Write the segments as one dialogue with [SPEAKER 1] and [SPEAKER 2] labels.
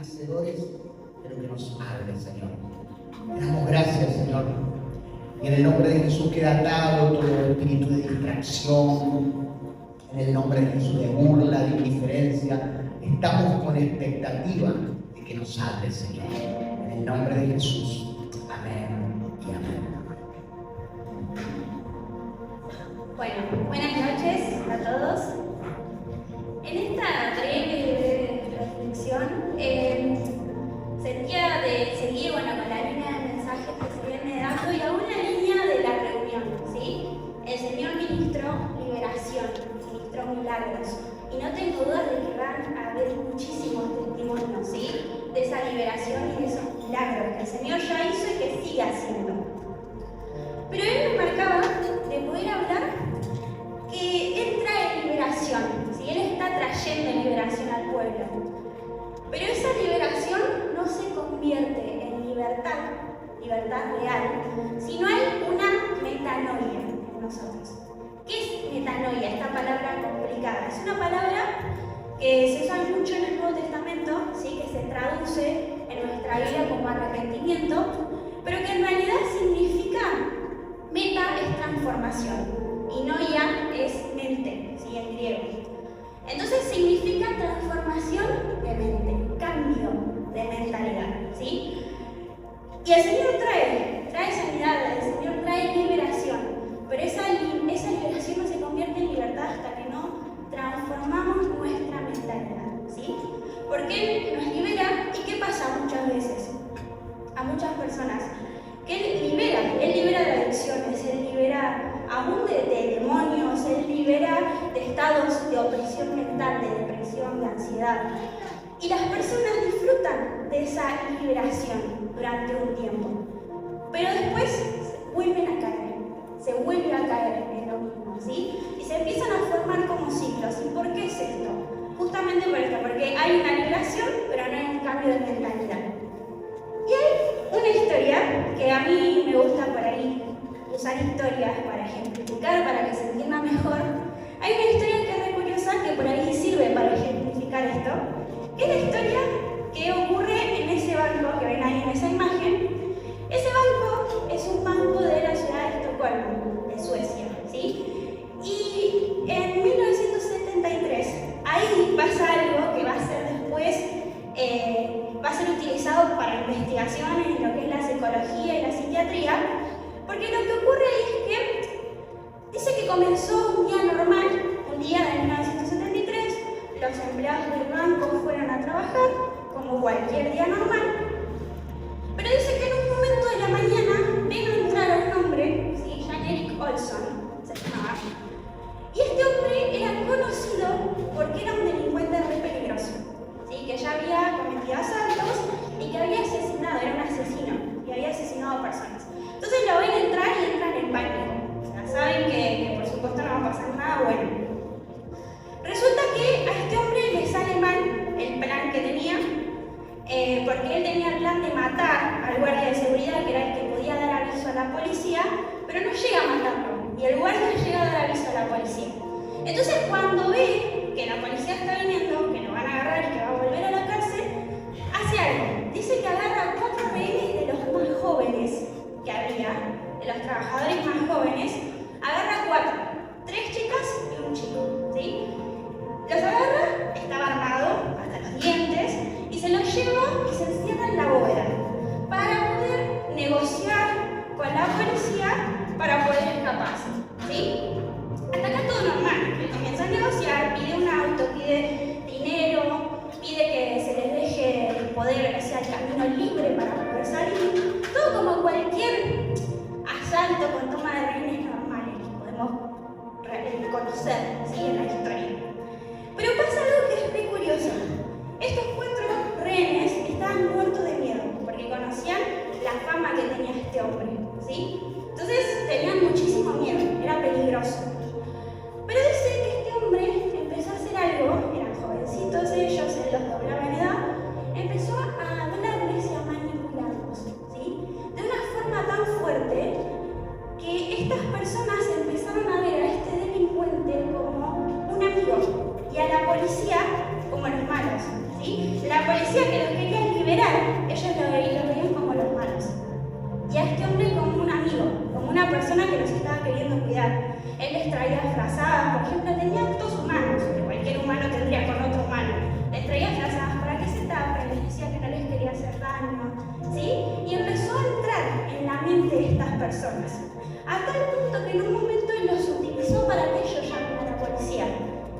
[SPEAKER 1] hacedores de lo que nos hable, Señor. Te damos gracias, Señor. Y en el nombre de Jesús queda atado todo espíritu de distracción, en el nombre de Jesús de burla, de indiferencia. Estamos con expectativa de que nos hable, Señor. En el nombre de Jesús. Amén y amén.
[SPEAKER 2] Bueno, buenas noches a todos. En esta breve reflexión seguí con la línea de mensajes que se viene dando y a una línea de la reunión, ¿sí? El Señor ministró liberación, ministró milagros. Y no tengo dudas de que van a haber muchísimos testimonios, ¿sí? De esa liberación y de esos milagros que el Señor ya hizo y que sigue haciendo. Pero Él me marcaba de poder hablar que Él trae liberación, ¿sí? Él está trayendo liberación al pueblo. Pero esa liberación no se convierte en libertad real, sino hay una metanoia en nosotros. ¿Qué es metanoia? Esta palabra complicada. Es una palabra que se usa mucho en el Nuevo Testamento, ¿sí? Que se traduce en nuestra vida como arrepentimiento, pero que en realidad significa meta es transformación y noia es mente, ¿sí? En griego. Entonces significa transformación de mente, cambio de mentalidad, ¿sí? Y el Señor trae sanidad, el Señor trae liberación, pero esa liberación no se convierte en libertad hasta que no transformamos nuestra mentalidad, ¿sí? Porque Él nos libera, ¿y qué pasa muchas veces? A muchas personas, que Él libera de adicciones, Él libera aún de demonios, Él libera de estados de opresión mental, de depresión, de ansiedad. Y las personas disfrutan de esa liberación durante un tiempo, pero después vuelven a caer, se vuelve a caer en lo mismo, ¿sí? Y se empiezan a formar como ciclos. ¿Y por qué es esto? Justamente por esto, porque hay una liberación, pero no hay un cambio de mentalidad. Y hay una historia que a mí me gusta por ahí usar historias para ejemplificar, para que se entienda mejor. Hay una historia que es muy curiosa, que por ahí sirve para ejemplificar esto. Es la historia que ocurre en ese banco que ven ahí en esa imagen. Ese banco es un banco de la ciudad de Estocolmo, de Suecia, ¿sí? Y en 1973, ahí pasa algo que va a ser después, va a ser utilizado para investigaciones en lo que es la psicología y la psiquiatría, porque lo que ocurre ahí es que dice que comenzó un día normal, un día de 1973, los empleados del banco fueron a trabajar como cualquier día normal, pero dice que en un momento de la mañana vino a entrar un hombre, ¿sí? Jan Erik Olsson se llamaba, y este hombre era conocido porque era un delincuente muy peligroso, ¿sí? Que ya había cometido asaltos y que había asesinado, era un asesino, y había asesinado a personas. Entonces lo ven entrar y entran en pánico. O sea, saben que por supuesto no va a pasar nada bueno. Resulta que a este hombre le sale mal el plan que tenía, porque él tenía el plan de matar al guardia de seguridad, que era el que podía dar aviso a la policía, pero no llega a matarlo, y el guardia llega a dar aviso a la policía. Entonces cuando ve que la policía está viniendo, que lo van a agarrar y que va a volver a la cárcel, hace algo. Dice que agarra 4 rehenes de los más jóvenes que había, de los trabajadores más jóvenes, agarra 4, 3 chicas y un chico, ¿sí? Los agarra, estaba armado hasta los dientes, y se los lleva y se encierra en la bóveda para poder negociar con la policía para poder escaparse, ¿sí? Hasta acá todo normal, él comienza a negociar, pide un auto, pide dinero, pide que se les deje poder hacer el camino libre para poder salir, todo como cualquier asalto con toma de rehenes normales que podemos conocer, ¿sí? En la historia. Pero pasa algo que es muy curioso. Estos 4 rehenes estaban muertos de miedo porque conocían la fama que tenía este hombre, ¿sí? Entonces tenían muchísimo miedo, era peligroso. Pero dice que este hombre empezó a hacer algo, eran jovencitos ellos, él los doblaba en edad, empezó a hablarles y a manipularlos, ¿sí? De una forma tan fuerte que estas personas empezaron a ver a este delincuente como un amigo y a la policía como los malos, ¿sí? La policía que los quería daño, ¿sí? Y empezó a entrar en la mente de estas personas, a tal punto que en un momento los utilizó para que ellos llamen a la policía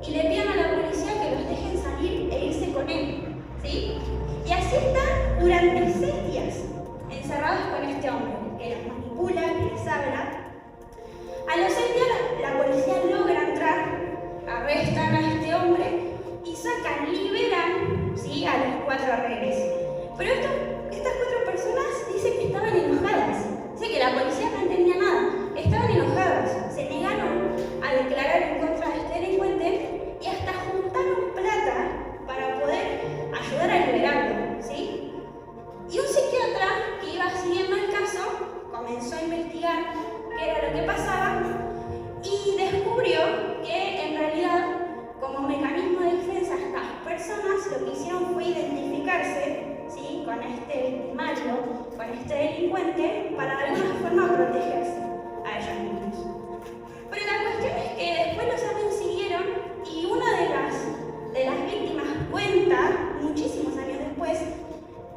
[SPEAKER 2] y le pidan a la policía que los dejen salir e irse con él, ¿sí? Y así están durante 6 días encerrados con este hombre, que los manipula, que les habla. A los 6 días la policía logra entrar, arrestan a este hombre y sacan, liberan, ¿sí?, a los 4 rehenes. Pero estas 4 personas dicen que estaban enojadas, que la policía no entendía nada, estaban enojadas, se negaron a declarar en contra de este delincuente y hasta juntaron plata para poder ayudar a liberarlo, ¿sí? Y un psiquiatra que iba siguiendo el caso comenzó a investigar qué era lo que pasaba y descubrió que en realidad, como mecanismo de defensa, estas personas lo que hicieron fue identificarse, ¿sí?, con este victimario, con este delincuente, para de alguna forma protegerse a ellos mismos. Pero la cuestión es que después los años siguieron y una de las víctimas cuenta, muchísimos años después,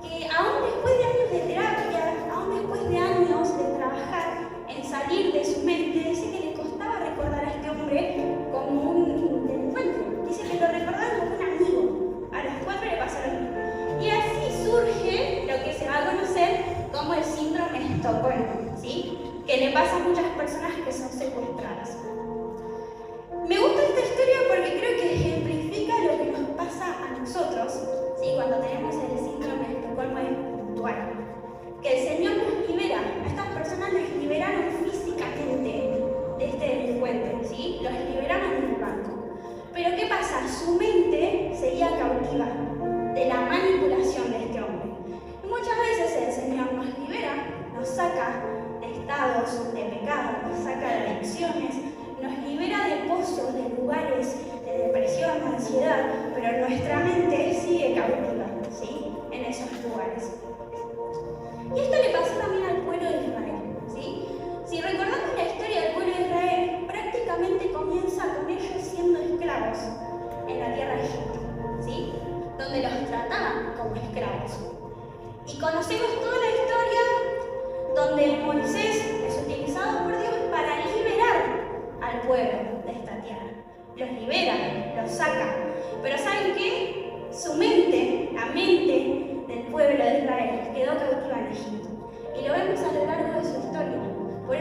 [SPEAKER 2] que aún después de años de terapia, aún después de años de trabajar en salir de su mente, dice que le costaba recordar a este hombre como un delincuente. Dice que lo recordaban como un amigo. A los 4 le pasó lo mismo. Y así surge lo que se va a conocer como el síndrome de Estocolmo, ¿sí?, que le pasa a muchas personas que son secuestradas. Me gusta esta historia porque creo que ejemplifica lo que nos pasa a nosotros, ¿sí?, cuando tenemos el síndrome de Estocolmo puntual. Que el Señor nos libera, a estas personas les liberaron físicamente de este delincuente, ¿sí?, los liberaron del banco. Pero ¿qué pasa? Su mente seguía cautiva de la manipulación de este hombre. Y muchas veces el Señor nos libera, nos saca de estados de pecado, nos saca de adicciones, nos libera de pozos, de lugares de depresión, de ansiedad, pero nuestra mente sigue cautiva, ¿sí?, en esos lugares. Y esto le pasó también al pueblo de Israel, ¿sí? Si recordamos la historia del pueblo de Israel, prácticamente comienza con ellos siendo esclavos en la tierra de Egipto, ¿sí?, donde los trataban como esclavos. Y conocemos toda la historia donde Moisés es utilizado por Dios para liberar al pueblo de esta tierra. Los libera, los saca. Pero ¿saben qué? Su mente, la mente del pueblo de Israel, quedó cautiva en Egipto. Y lo vemos a lo largo de su historia. Por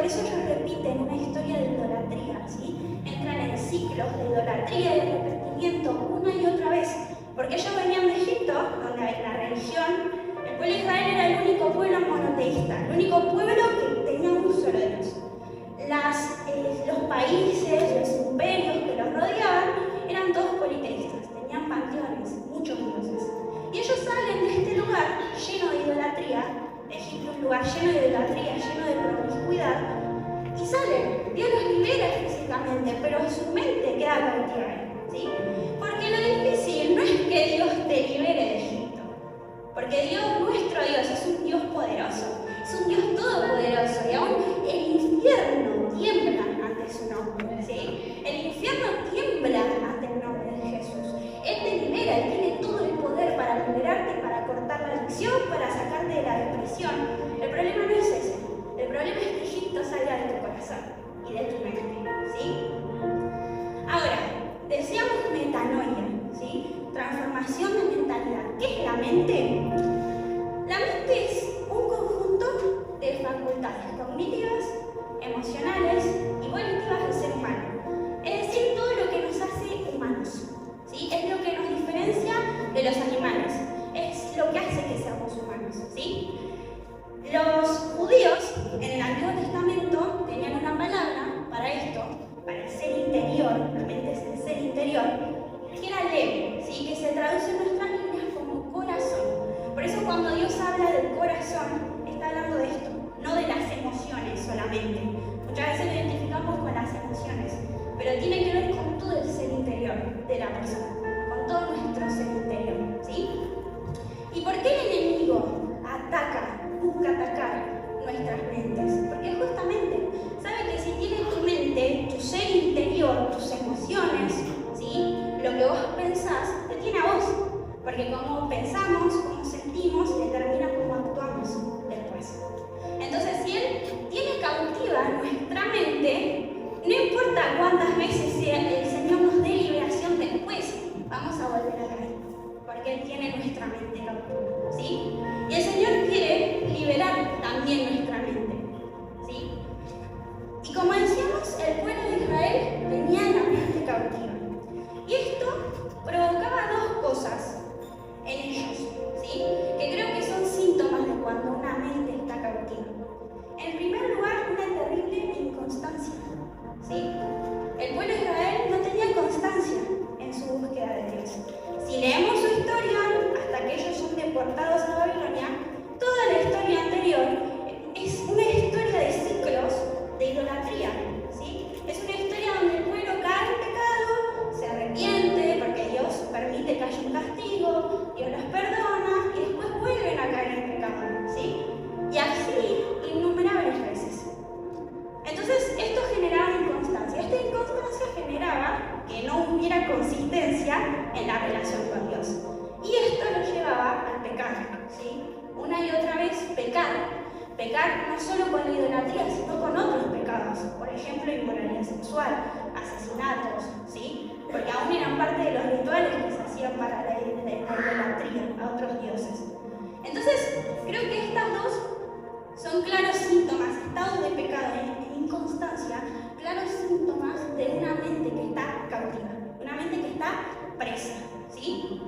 [SPEAKER 2] eso ellos repiten una historia de idolatría, ¿sí? Entran en ciclos de idolatría y de repetimiento una y otra vez. Porque ellos venían de Egipto, donde la religión, el pueblo de Israel era el único pueblo monoteísta, el único pueblo que tenía un solo Dios. Los países, los imperios que los rodeaban eran todos politeístas, tenían panteones, muchos dioses. Y ellos salen de este lugar lleno de idolatría, de Egipto, un lugar lleno de idolatría, lleno de promiscuidad, y salen. Dios los libera físicamente, pero su mente queda cautiva, ¿sí? Porque lo difícil no es que Dios te libere de Egipto, porque Dios, nuestro Dios, es un Dios poderoso, es un Dios todopoderoso, y aún el infierno tiembla ante su nombre, ¿sí? El infierno tiembla ante el nombre de Jesús. Él te libera, Él tiene todo el poder para liberarte, para cortar la adicción, para sacarte de la depresión. El problema no es ese, el problema es que Egipto salga de tu corazón y de tu mente, ¿sí? Ahora, decíamos metanoia, ¿sí? Transformación de mentalidad. ¿Qué es la mente? La mente es un conjunto de facultades cognitivas, emocionales y volitivas del ser humano. Es decir, todo lo que nos hace humanos, ¿sí? Es lo que nos diferencia de los animales. Es lo que hace que seamos humanos, ¿sí? Los judíos en el Antiguo Testamento tenían una palabra para esto, para el ser interior, la mente es el ser interior, que era lev, ¿sí?, que se traduce en nuestras líneas como corazón. Por eso cuando Dios habla del corazón, está hablando de esto, no de las emociones solamente. Muchas veces lo identificamos con las emociones, pero tiene que ver con todo el ser interior de la persona, con todo nuestro ser interior, ¿sí? ¿Y por qué el enemigo busca atacar nuestras mentes? Porque justamente sabe que si tienes tu mente, tu ser interior, tus emociones, ¿sí?, lo que vos pensás, te tiene a vos. Porque como pensamos, como sentimos, determina sin castigo, Dios los perdona y después vuelven a caer en pecado, ¿sí? Y así innumerables veces. Entonces, esto generaba inconstancia. Esta inconstancia generaba que no hubiera consistencia en la relación con Dios. Y esto lo llevaba al pecado, ¿sí? Una y otra vez pecar. Pecar no solo con la idolatría, sino con otros pecados. Por ejemplo, inmoralidad sexual, asesinatos, ¿sí? Porque aún eran parte de los rituales que se hacían para la idolatría a otros dioses. Entonces, creo que estas dos son claros síntomas, estados de pecado e inconstancia, claros síntomas de una mente que está cautiva, una mente que está presa, ¿sí?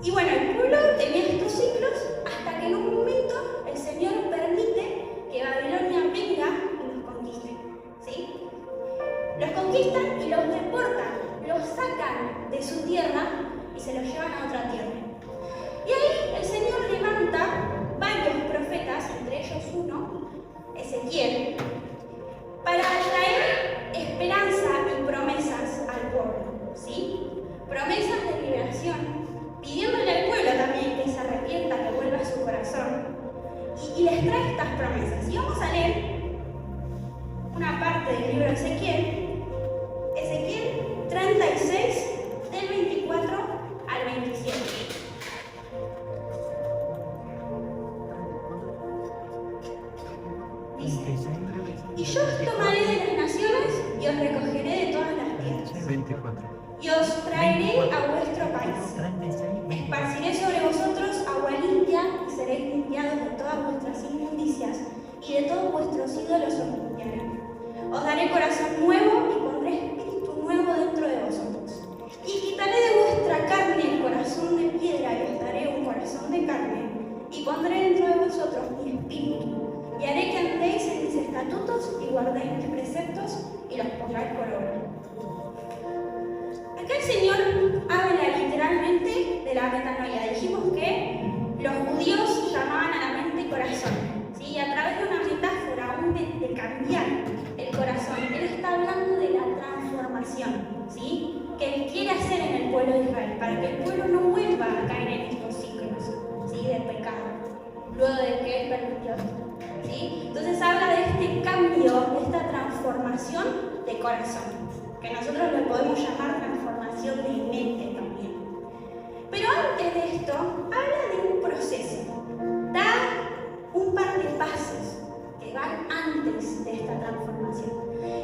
[SPEAKER 2] Y bueno, el pueblo tenía estos ciclos hasta que en un momento el Señor permite que Babilonia venga y los conquiste, ¿sí? Los conquistan y los deportan, los sacan de su tierra y se los llevan a otra tierra. Y ahí el Señor levanta varios profetas, entre ellos uno, Ezequiel, para traer esperanza y promesas al pueblo, ¿sí? Promesas de liberación, pidiéndole al pueblo también que se arrepienta, que vuelva a su corazón, y les trae estas promesas. Y vamos a leer una parte del libro de Ezequiel, Ezequiel 36, del 24 al 27. Dice: y yo os tomaré de las naciones y os recogeré de todas las tierras.
[SPEAKER 3] 24.
[SPEAKER 2] Y os traeré a vuestro país. Esparciré sobre vosotros agua limpia y seréis limpiados de todas vuestras inmundicias y de todos vuestros ídolos os limpiaré. Os daré corazón nuevo y pondré espíritu nuevo dentro de vosotros. Y quitaré de vuestra carne el corazón de piedra y os daré un corazón de carne y pondré dentro de vosotros mi espíritu y haré que andéis en mis estatutos y guardéis mis preceptos y los pongáis por obra. Acá el Señor habla literalmente de la metanoia. Dijimos que los judíos llamaban a la mente corazón, ¿sí? Y a través de una metáfora aún de cambiar el corazón, Él está hablando de la transformación, ¿sí? Que Él quiere hacer en el pueblo de Israel, para que el pueblo no vuelva a caer en estos ciclos, ¿sí? De pecado, luego de que Él permitió esto, ¿sí? Entonces habla de este cambio, de esta transformación de corazón, que nosotros le podemos llamar transformación de mente también. Pero antes de esto, habla de un proceso, da un par de pasos que van antes de esta transformación.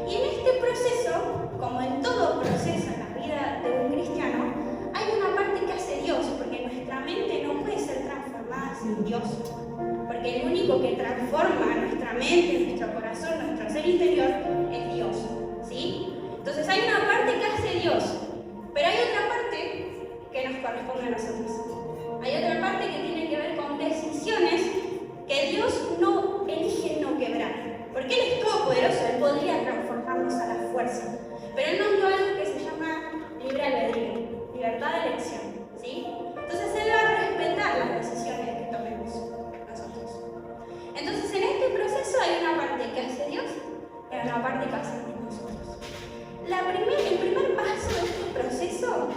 [SPEAKER 2] Y en este proceso, como en todo proceso en la vida de un cristiano, hay una parte que hace Dios, porque nuestra mente no puede ser transformada sin Dios. Porque el único que transforma nuestra mente, nuestro corazón, nuestro ser interior es Dios, ¿sí? Entonces hay una parte que hace Dios, pero hay otra parte que nos corresponde a nosotros. Hay otra parte que tiene que ver con decisiones que Dios no elige no quebrar. Porque Él es todopoderoso, Él podría transformarnos a la fuerza. Pero Él nos dio algo que se llama libre albedrío, libertad de elección, ¿sí? Entonces Él va a respetar las decisiones que tomemos nosotros. Entonces en este proceso hay una parte que hace Dios y hay una parte que hacemos nosotros. El primer paso de este proceso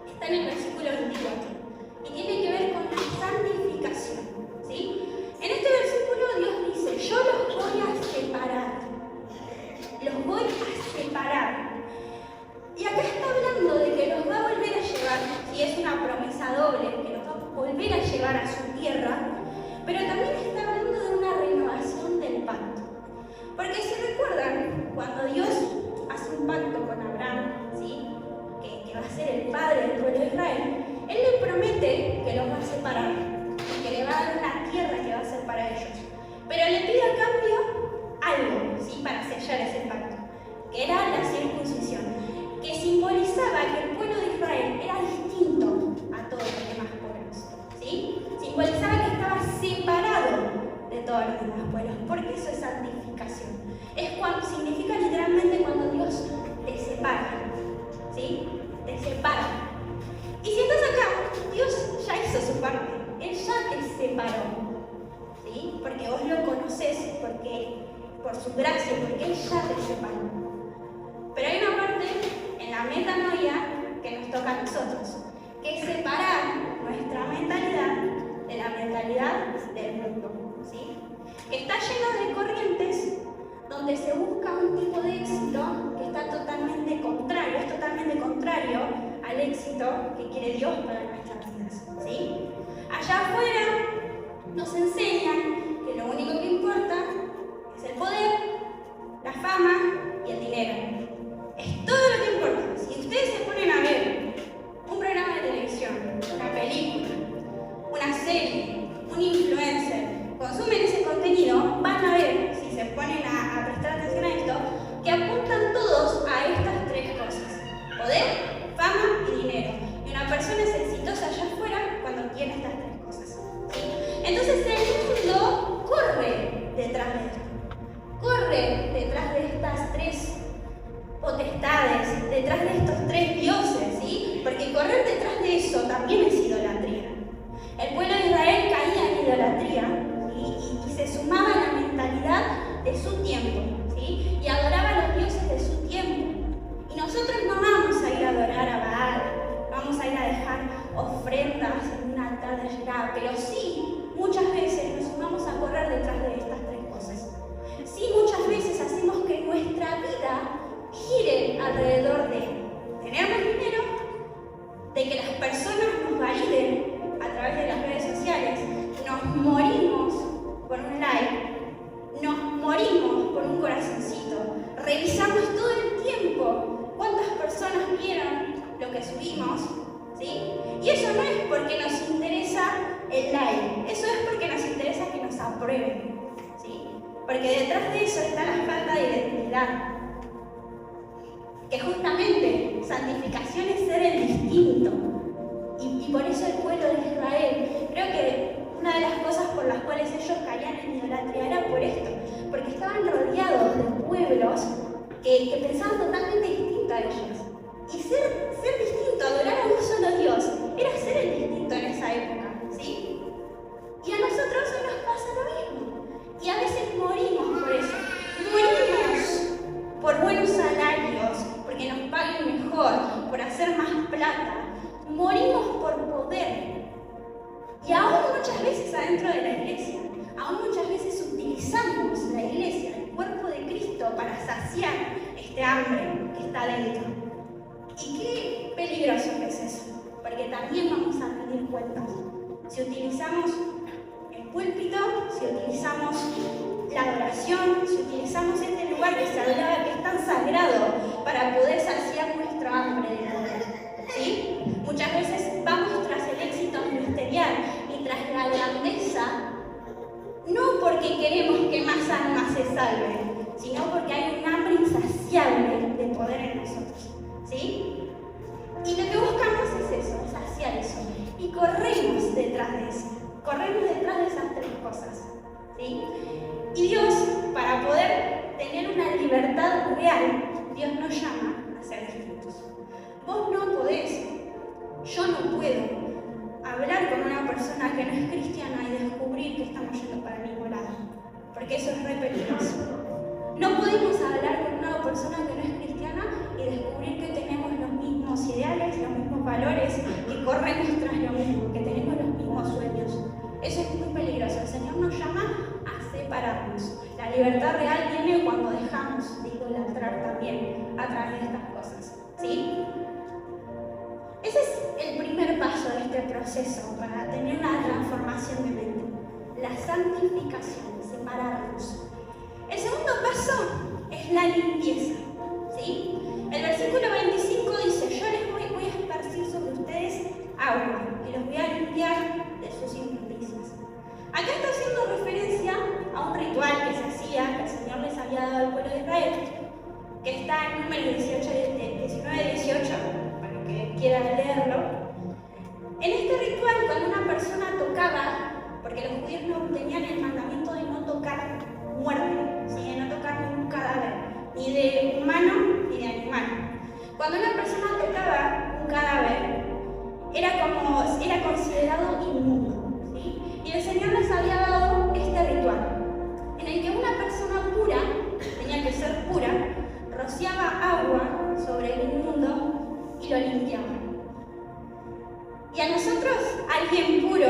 [SPEAKER 2] está en el versículo 24 y tiene que ver con la santificación, ¿sí? En este versículo Dios dice: yo los voy a separar, los voy a separar. Y acá está hablando de que los va a volver a llevar, y es una promesa doble, que los va a volver a llevar a su tierra, pero también está hablando de una renovación del pacto. Porque si recuerdan, cuando Dios hace un pacto con Abraham, ¿sí? que va a ser el padre del pueblo de Israel, Él le promete que los va a separar, que le va a dar una tierra que va a ser para ellos. Pero le pide a cambio algo, ¿sí? Para sellar ese pacto, que era la circuncisión, que simbolizaba que el pueblo de Israel era distinto a todos los demás pueblos, ¿sí? Simbolizaba que estaba separado de todos los demás pueblos, porque eso es santificación. Significa literalmente cuando Dios te separa, ¿sí? Te separa. Y si estás acá, Dios ya hizo su parte, Él ya te separó, ¿sí? Porque vos lo conocés, por su gracia, porque Él ya te separó. Pero hay una parte en la metanoia que nos toca a nosotros, que allá afuera nos enseñan que lo único que importa es el poder, la fama y el dinero. Es todo lo que importa. Si ustedes se ponen a ver un programa de televisión, una película, una serie, un influencer, consumen ese contenido, van a ver, si se ponen a prestar atención a esto, que apuntan todos a estas tres cosas: poder, fama y dinero. Y una persona es exitosa allá afuera cuando tiene estas tres cosas, ¿sí? Entonces el mundo corre detrás de esto, corre detrás de estas tres potestades, detrás de estos tres dioses, ¿sí? Porque correr detrás de eso también es idolatría. El pueblo de Israel caía en idolatría, ¿sí? y se sumaba a la mentalidad de su tiempo, ¿sí? Y adoraba a los dioses de su tiempo. Y nosotros no vamos a ir a adorar a Baal, vamos a ir a dejar ofrendas en un altar de Yerá, pero sí, muchas veces nos sumamos a correr detrás de estas tres cosas. Sí, muchas veces hacemos que nuestra vida gire alrededor de tener más dinero, de que las personas nos validen a través de las redes sociales, nos morimos por un like, nos morimos por un corazoncito, revisamos todo el tiempo cuántas personas vieron lo que subimos, ¿sí? Y eso no es porque nos interesa el like, eso es porque nos interesa que nos aprueben, ¿sí? Porque detrás de eso está la falta de identidad. Que justamente santificación es ser el distinto. Y por eso el pueblo de Israel, creo que una de las cosas por las cuales ellos caían en idolatría era por esto, porque estaban rodeados de pueblos que pensaban totalmente distinto a ellos. Y ser distinto, adorar a un solo Dios, era ser el distinto en esa época, ¿sí? Y a nosotros hoy nos pasa lo mismo. Y a veces morimos por eso. Morimos por buenos salarios, porque nos paguen mejor, por hacer más plata. Morimos por poder. Y aún muchas veces adentro de la iglesia, aún muchas veces utilizamos la iglesia, el cuerpo de Cristo, para saciar este hambre que está dentro. Y qué peligroso que es eso, porque también vamos a rendir cuentas. Si utilizamos el púlpito, si utilizamos la adoración, si utilizamos este lugar que se hablaba que es tan sagrado para poder saciar nuestro hambre de poder, ¿sí? Muchas veces vamos tras el éxito ministerial y tras la grandeza, no porque queremos que más almas se salven, sino porque hay un hambre insaciable de poder en nosotros, ¿sí? Y lo que buscamos es eso, saciar eso. Y corremos detrás de eso, corremos detrás de esas tres cosas, ¿sí? Y Dios, para poder tener una libertad real, Dios nos llama a ser distintos. Vos no podés, yo no puedo hablar con una persona que no es cristiana y descubrir que estamos yendo para el mismo lado, porque eso es re peligroso. No podemos hablar con una persona que no es cristiana y descubrir que tenemos los mismos ideales, los mismos valores, que corremos tras lo mismo, que tenemos los mismos sueños. Eso es muy peligroso. El Señor nos llama a separarnos. La libertad real viene cuando dejamos de idolatrar también a través de estas cosas, ¿sí? Ese es el primer paso de este proceso para tener una transformación de mente. La santificación, separarnos. El segundo paso es la limpieza, ¿sí? El versículo 25 dice: yo les voy a esparcir sobre ustedes agua y los voy a limpiar de sus injusticias. Acá está haciendo referencia a un ritual que se hacía, que el Señor les había dado al pueblo de Israel, que está en Números 19-18, para que quieran leerlo. En este ritual, cuando una persona tocaba, porque los judíos no tenían el mandamiento de no tocar muerte, ¿sí? De no tocar ningún cadáver, ni de humano ni de animal. Cuando una persona tocaba un cadáver, era considerado inmundo, ¿sí? Y el Señor les había dado este ritual, en el que una persona pura, tenía que ser pura, rociaba agua sobre el inmundo y lo limpiaba. Y a nosotros alguien puro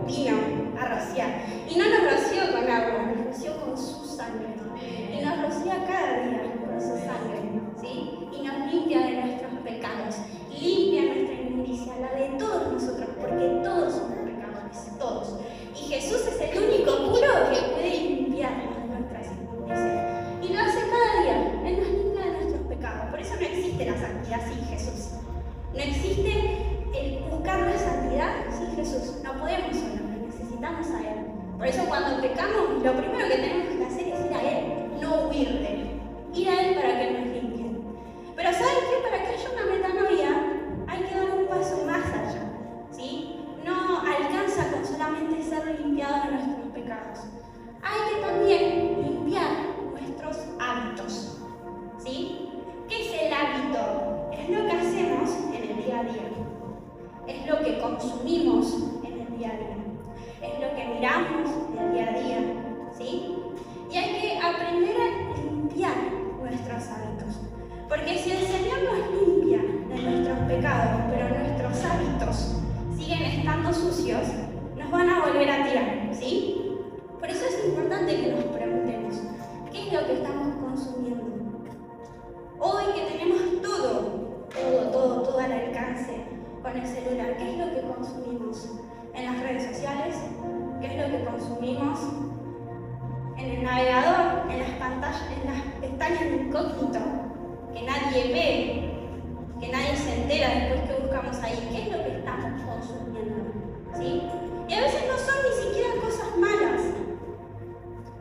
[SPEAKER 2] vino a rociar. Y no nos roció con agua, nos roció con su sangre. Y nos rocía cada día con su sangre, ¿sí? Y nos limpia de nuestros pecados, limpia nuestra inmundicia, la de todos nosotros, porque todos somos pecadores, todos. Por eso cuando pecamos, lo primero que tenemos que hacer es ir a Él, no huir de Él. Ir a Él para que Él nos limpie. Pero ¿saben qué? Para que haya una metanoia, hay que dar un paso más allá, ¿sí? No alcanza con solamente ser limpiados de nuestros pecados. Hay que también limpiar nuestros hábitos, ¿sí? ¿Qué es el hábito? Es lo que hacemos en el día a día. Es lo que consumimos en el día a día. Es lo que miramos en el día a día, ¿sí? Y hay que aprender a limpiar nuestros hábitos. Porque si el Señor nos limpia de nuestros pecados, pero nuestros hábitos siguen estando sucios, nos van a volver a tirar, ¿sí? Por eso es importante que nos preguntemos, ¿qué es lo que estamos consumiendo? Hoy que tenemos todo al alcance con el celular, ¿qué es lo que consumimos en las redes sociales? ¿Qué es lo que consumimos en el navegador, en las pantallas, en las pestañas de incógnito, que nadie ve, que nadie se entera después que buscamos ahí? ¿Qué es lo que estamos consumiendo? ¿Sí? Y a veces no son ni siquiera cosas malas.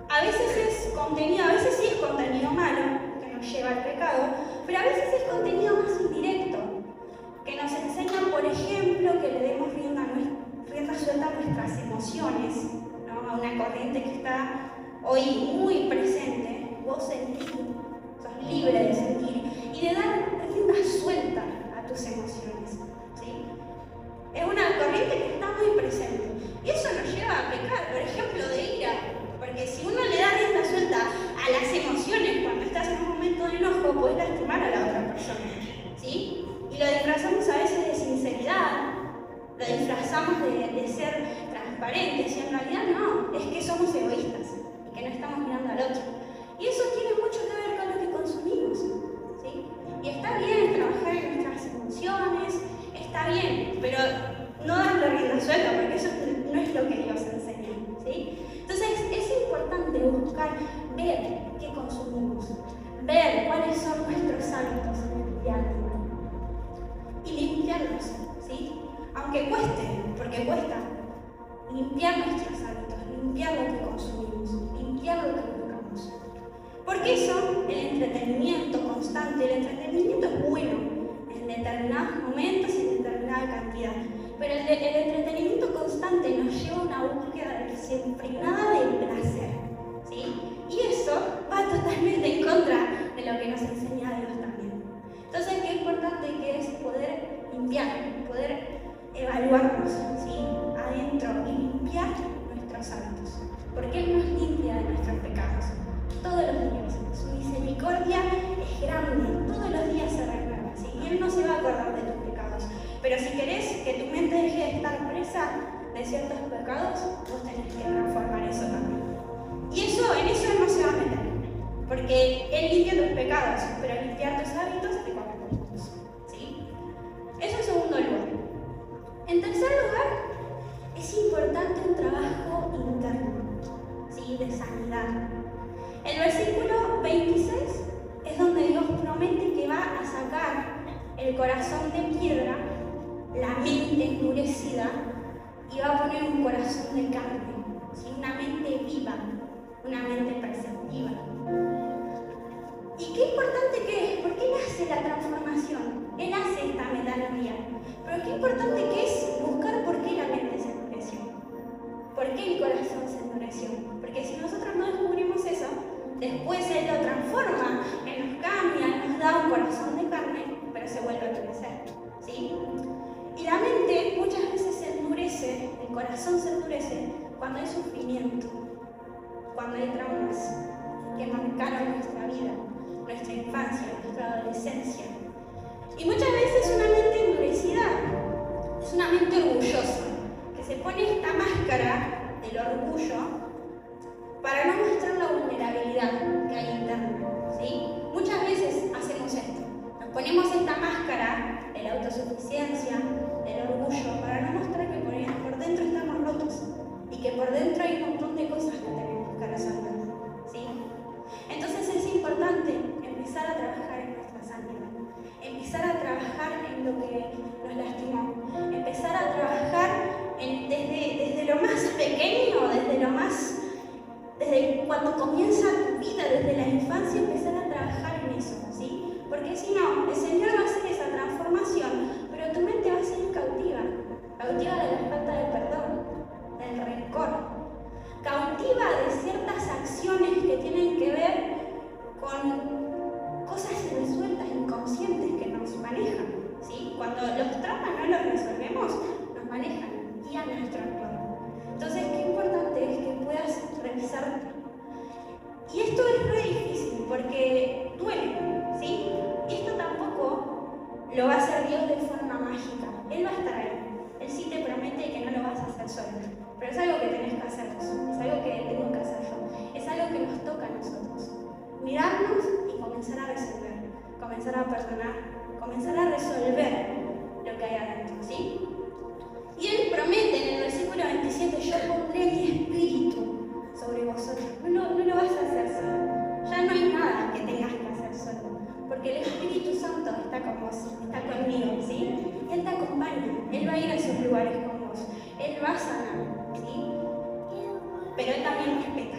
[SPEAKER 2] A veces es contenido, a veces sí es contenido malo, que nos lleva al pecado, pero a veces es contenido más indirecto, que nos enseña, por ejemplo, que le demos rienda suelta a nuestras emociones, ¿no? A una corriente que está hoy muy presente. Vos sentís, sos libre de sentir y de dar rienda suelta a tus emociones, ¿sí? Es una corriente que está muy presente y eso nos lleva a pecar, por ejemplo, de ira, porque si uno le da rienda suelta a las emociones cuando estás en un momento de enojo, podés lastimar a la otra persona, ¿sí? Y lo disfrazamos a veces de sinceridad, lo disfrazamos de ser transparentes, y en realidad no, es que somos egoístas y que no estamos mirando al otro. Y eso tiene mucho que ver con lo que consumimos, ¿sí? Y está bien trabajar en nuestras emociones, está bien, pero no darle rienda suelta, porque eso no es lo que Dios enseña, ¿sí? Entonces es importante buscar, ver qué consumimos, ver cuáles son nuestros hábitos en el día a día y limpiarlos, ¿sí? Aunque cueste, porque cuesta, limpiar nuestros hábitos, limpiar lo que consumimos, limpiar lo que buscamos. Porque eso, el entretenimiento constante, el entretenimiento es bueno en determinados momentos y en determinada cantidad, pero el entretenimiento constante nos lleva a una búsqueda desenfrenada de placer, ¿sí? Y eso va totalmente en contra de lo que nos enseña Dios también. Entonces, qué importante que es poder limpiar, poder evaluarnos, ¿sí? Adentro y limpiar nuestros hábitos, porque Él nos limpia de nuestros pecados todos los días. Su misericordia es grande, todos los días se renueva, ¿sí? Y Él no se va a acordar de tus pecados, pero si querés que tu mente deje de estar presa de ciertos pecados, vos tenés que transformar eso también. Y eso, en eso Él no se va a meter, porque Él limpia tus pecados, pero limpiar tus hábitos te come puntos, ¿sí? Eso en segundo lugar. En tercer lugar, es importante un trabajo interno, ¿sí? De sanidad. El versículo 26 es donde Dios promete que va a sacar el corazón de piedra, la mente endurecida, y va a poner un corazón de carne, ¿sí? Una mente viva, una mente perceptiva. Y qué importante que es, porque Él hace la transformación, Él hace esta metanoia. Pero qué importante que es buscar por qué la mente se endureció, por qué el corazón se endureció. Porque si nosotros no descubrimos eso, después Él lo transforma, Él nos cambia, nos da un corazón de carne, pero se vuelve a endurecer, ¿sí? Y la mente muchas veces se endurece, el corazón se endurece cuando hay sufrimiento, cuando hay traumas que marcaron nuestra vida, nuestra infancia, nuestra adolescencia. Y muchas veces una mente endurecida es una mente orgullosa, que se pone esta máscara del orgullo para no mostrar la vulnerabilidad que hay interna, ¿sí? Muchas veces hacemos esto, nos ponemos esta máscara de la autosuficiencia, del orgullo, para no mostrar que por dentro estamos rotos y que por dentro hay un montón de cosas que tenemos que resolver, ¿sí? Entonces es importante empezar a trabajar en nuestra sanidad, empezar a trabajar en lo que nos lastimó, empezar a trabajar desde lo más pequeño, desde lo más cuando comienza tu vida desde la infancia, empezar a trabajar en eso, ¿sí? Porque si no, el Señor va a hacer esa transformación, pero tu mente va a seguir cautiva de la falta de perdón, del rencor, cautiva de ciertas acciones que tienen que ver con cosas irresueltas, inconscientes que nos manejan, ¿sí? Cuando los traumas no los resolvemos, nos manejan, guían nuestro actuar. Entonces, qué importante es que puedas revisar. Y esto es re difícil porque duele, ¿sí? Y esto tampoco lo va a hacer Dios de forma mágica. Él va a estar ahí. Él sí te promete que no lo vas a hacer solo. Pero es algo que tenés que hacer vos. Es algo que tengo que hacer yo. Es algo que nos toca a nosotros. Mirarnos y comenzar a resolver. Comenzar a perdonar. Comenzar a resolver lo que hay adentro, ¿sí? Y Él promete en el versículo 27, yo pondré mi espíritu sobre vosotros. No lo vas a hacer solo. Ya no hay nada que tengas que hacer solo. Porque el Espíritu Santo está con vos, está conmigo, ¿sí? Él te acompaña, Él va a ir a esos lugares con vos. Él va a sanar, ¿sí? Pero Él también respeta.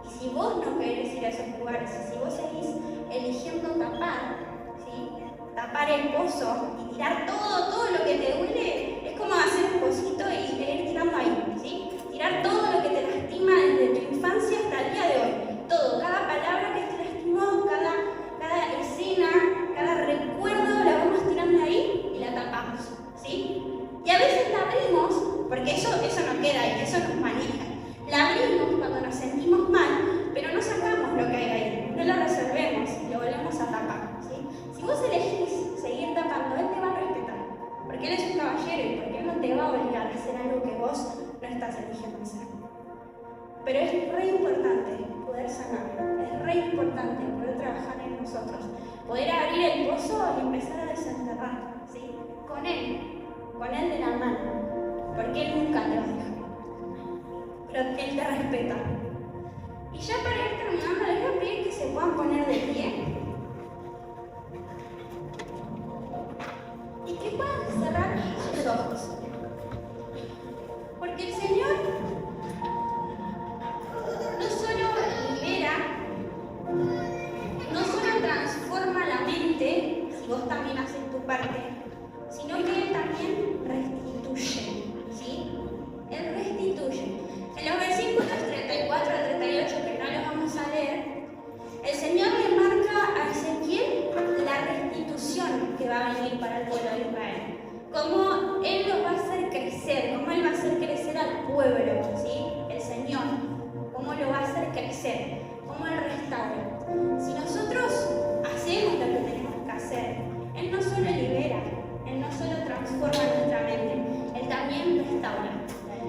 [SPEAKER 2] Y si vos no querés ir a esos lugares, y si vos seguís eligiendo tapar, ¿sí? Tapar el pozo y tirar todo lo que te duele, es como hacer un pocito y ir tirando ahí, ¿sí? Tirar todo lo que te lastima desde tu infancia hasta el día de hoy. Todo, cada palabra que te lastimó, cada escena, cada recuerdo, la vamos tirando ahí y la tapamos, ¿sí? Y a veces la abrimos, porque eso no queda ahí, eso nos maneja. La abrimos cuando nos sentimos mal, pero no sacamos lo que hay ahí, no lo resolvemos, lo volvemos a tapar, ¿sí? Si vos elegís seguir tapando, Él te va a respetar, porque Él es un caballero y porque Él no te va a obligar a hacer algo que vos no estás eligiendo hacer. Pero es re importante poder sanar, es re importante poder trabajar en nosotros, poder abrir el pozo y empezar a desenterrar, ¿sí? Con Él de la mano, porque Él nunca te va a dejar, pero Él te respeta. Y ya para ir terminando, les voy a pedir que se puedan poner de pie y que puedan cerrar sus ojos, porque el Señor no solo libera, no solo transforma la mente, si vos también haces tu parte, sino que Él también restituye, ¿sí? Él restituye. En los versículos 34 al 38, que no los vamos a leer, el Señor le marca a Ezequiel la restitución que va a venir para el pueblo de Israel. Cómo Él los va a hacer crecer, cómo Él va a hacer crecer al pueblo, ¿sí? El Señor, cómo lo va a hacer crecer, cómo Él restaura. Si nosotros hacemos lo que tenemos que hacer, Él no solo libera, Él no solo transforma nuestra mente, Él también restaura.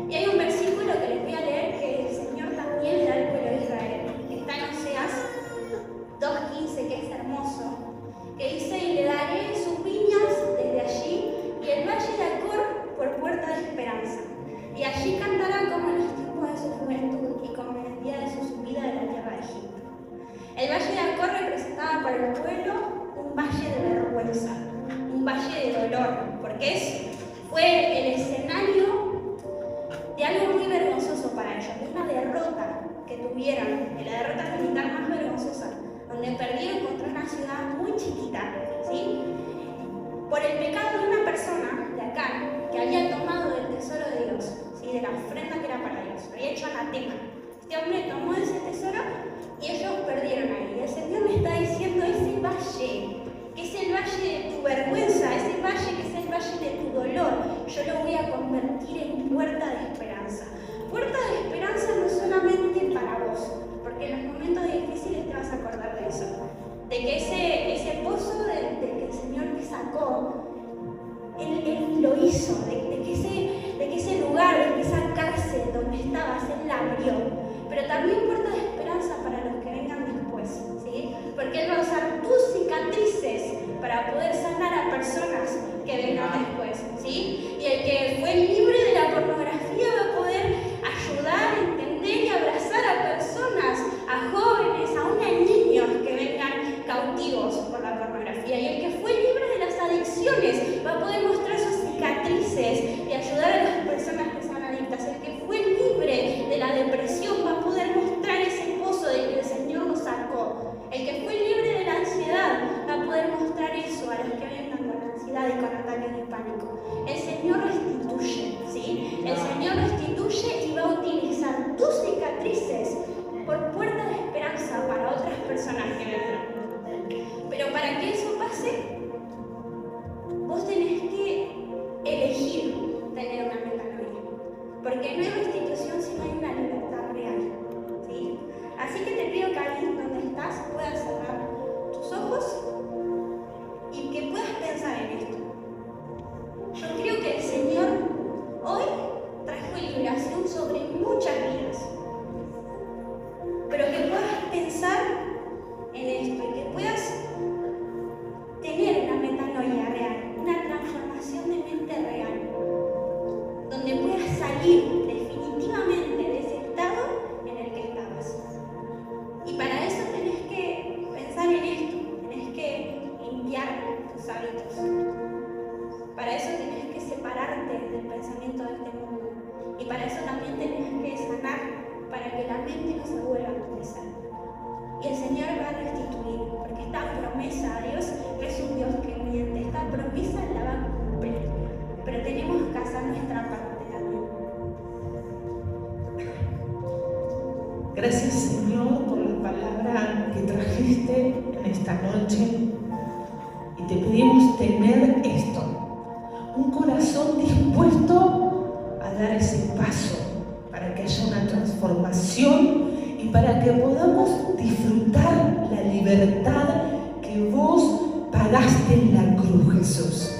[SPEAKER 2] Y hay un versículo que les voy a leer que el Señor también le da al pueblo de Israel, que está en Oseas 2:15, que es hermoso, que dice, y le daré sus viñas desde allí, y el valle de Acor por puerta de esperanza. Y allí cantará como en los tiempos de su juventud y como en el día de su subida de la tierra de Egipto. El valle de Acor representaba para el pueblo un valle de vergüenza, un valle de dolor, porque fue el escenario de algo muy vergonzoso para ellos, de una derrota que tuvieron, de la derrota militar más vergonzosa, donde perdieron contra una ciudad muy chiquita, ¿sí? Por el pecado de una persona de acá, que había tomado del tesoro de Dios, ¿sí? De la ofrenda que era para Dios, había hecho anatema. Este hombre tomó ese tesoro y ellos perdieron ahí. Y el Señor me está diciendo, ese valle, que es el valle de tu vergüenza, ese valle que es el valle de tu dolor, yo lo voy a convertir en puerta de esperanza. Puerta de esperanza no solamente para vos, porque en los momentos difíciles te vas a acordar de eso, de que ese pozo del que el Señor te sacó, Él lo hizo, de que ese lugar, de que esa cárcel donde estabas, Él la abrió. Pero también porque no hay restitución si no hay una libertad real, ¿sí? Así que te pido que ahí donde estás puedas cerrar tus ojos y que puedas pensar en esto. Yo creo que el Señor hoy trajo liberación sobre muchas vidas, pero que puedas pensar en esto y que puedas tener una metanoia real, una transformación de mente real, donde puedas salir definitivamente de ese estado en el que estabas. Y para eso tenés que pensar en esto, tenés que limpiar tus hábitos. Para eso tenés que separarte del pensamiento de este mundo. Y para eso también tenés que sanar, para que la mente no se vuelva a tropezar. Y el Señor va a restituir, porque esta promesa, Dios es un Dios que miente, esta promesa la va a cumplir. Pero tenemos que hacer nuestra parte también.
[SPEAKER 3] Gracias, Señor, por la palabra que trajiste en esta noche. Y te pedimos tener esto, un corazón dispuesto a dar ese paso para que haya una transformación y para que podamos disfrutar la libertad que vos pagaste en la cruz, Jesús.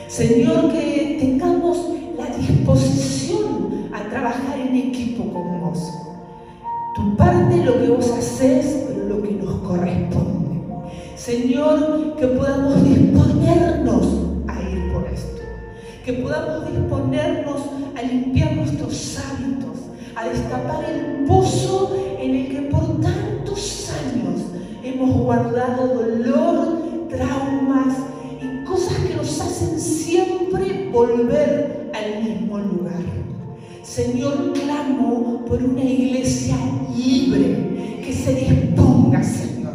[SPEAKER 3] Señor, que tengamos la disposición a trabajar en equipo con vos. Tu parte, lo que vos hacés, pero lo que nos corresponde. Señor, que podamos disponernos a ir por esto. Que podamos disponernos a limpiar nuestros hábitos, a destapar el pozo en el que por tantos años hemos guardado dolor, traumas y cosas que nos hacen siempre volver al mismo lugar. Señor, clamo por una iglesia libre, que se disponga, Señor,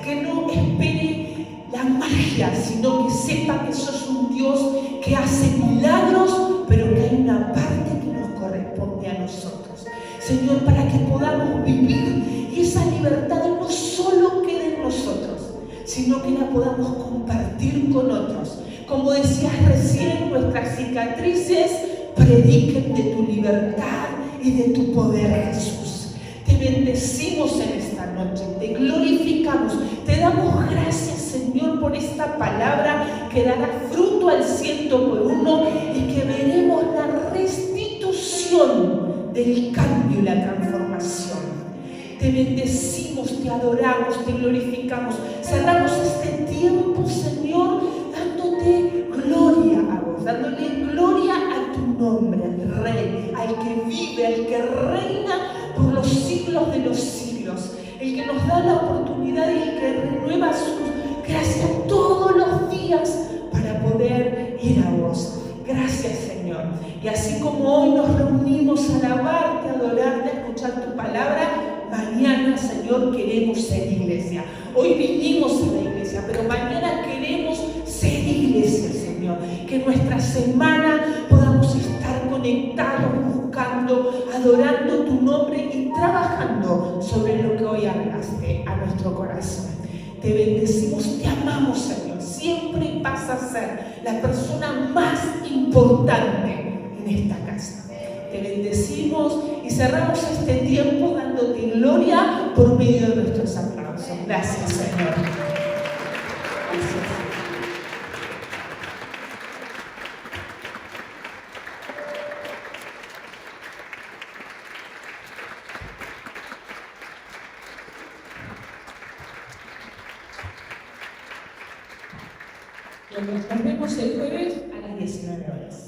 [SPEAKER 3] que no espere la magia, sino que sepa que sos un Dios que hace milagros, pero que hay una parte que nos corresponde a nosotros. Señor, para que podamos vivir y esa libertad no solo quede en nosotros, sino que la podamos compartir con otros. Como decías recién, nuestras cicatrices prediquen de tu libertad y de tu poder, Jesús. Te bendecimos en esta noche, te glorificamos, te damos gracias, Señor, por esta palabra que dará fruto al 100%, y que veremos la restitución del cambio y la transformación. Te bendecimos, te adoramos, te glorificamos. Cerramos este tiempo, Señor, dándote gloria a vos, dándole gloria a tu nombre, al Rey, al que vive, al que reina por los siglos de los siglos, el que nos da la oportunidad y el que renueva su gracia todos los días para poder ir a vos. Gracias, Señor. Y así como hoy nos reunimos a alabarte, a adorarte, a escuchar tu palabra, mañana, Señor, queremos ser iglesia. Hoy vinimos a la iglesia, pero mañana queremos ser iglesia, Señor. Que nuestra semana podamos estar conectados, buscando, adorando tu nombre y trabajando sobre lo que hoy hablaste a nuestro corazón. Te bendecimos, te amamos, Señor. Siempre vas a ser la persona más importante en esta casa. Te bendecimos y cerramos este tiempo dándote gloria por medio de nuestros aplausos. Gracias, Señor. Gracias. Nos vemos el jueves a las 19 horas.